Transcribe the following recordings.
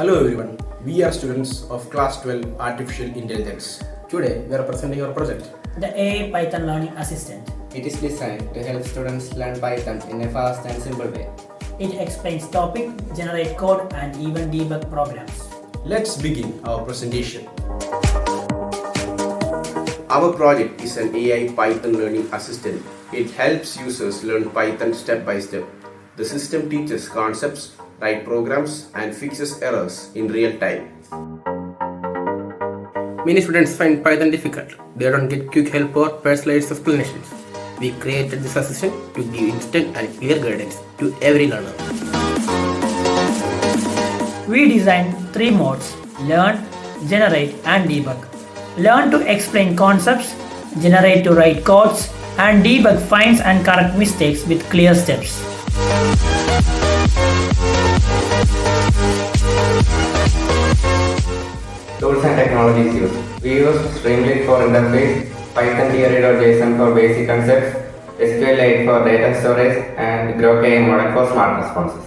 Hello everyone, we are students of class 12 Artificial Intelligence. Today we are presenting our project. The AI Python Learning Assistant. It is designed to help students learn Python in a fast and simple way. It explains topic, generate code and even debug programs. Let's begin our presentation. Our project is an AI Python learning assistant. It helps users learn Python step by step. The system teaches concepts, writes programs, and fixes errors in real time. Many students find Python difficult. They don't get quick help or personalized explanations. We created this assistant to give instant and clear guidance to every learner. We designed 3 modes: Learn, Generate and Debug. Learn to explain concepts, generate to write codes, and debug finds and correct mistakes with clear steps. Tools and technologies used. We use Streamlit for interface, Python theory.json for basic concepts, SQLite for data storage, and Grok AI model for smart responses.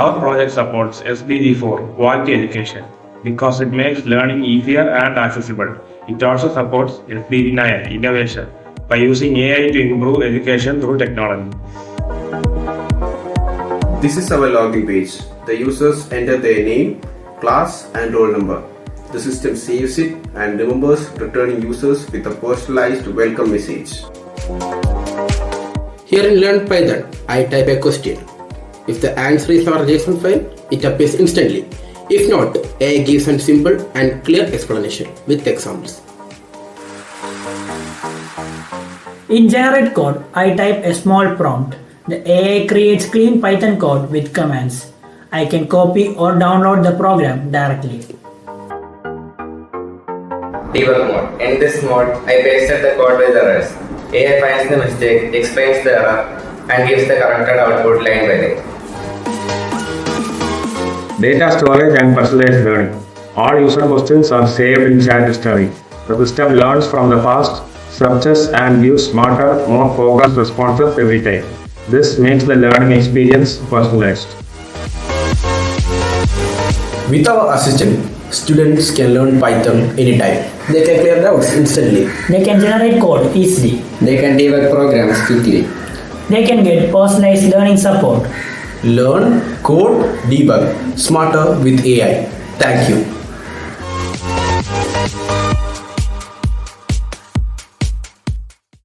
Our project supports SDG for quality education because it makes learning easier and accessible. It also supports SDG 9 innovation by using AI to improve education through technology. This is our login page. The users enter their name, class, and roll number. The system saves it and remembers returning users with a personalized welcome message. Here in Learn Python, I type a question. If the answer is our JSON file, it appears instantly. If not, AI gives a simple and clear explanation with examples. In Generate Code, I type a small prompt. The AI creates clean Python code with commands. I can copy or download the program directly. Debug mode. In this mode, I pasted the code with errors. AI finds the mistake, explains the error, and gives the corrected output line by line. Data storage and personalized learning. All user questions are saved in shared history. The system learns from the past, searches and gives smarter, more focused responses every time. This makes the learning experience personalized. With our assistant, students can learn Python anytime. They can clear doubts instantly. They can generate code easily. They can debug programs quickly. They can get personalized learning support. Learn, code, debug, smarter with AI. Thank you.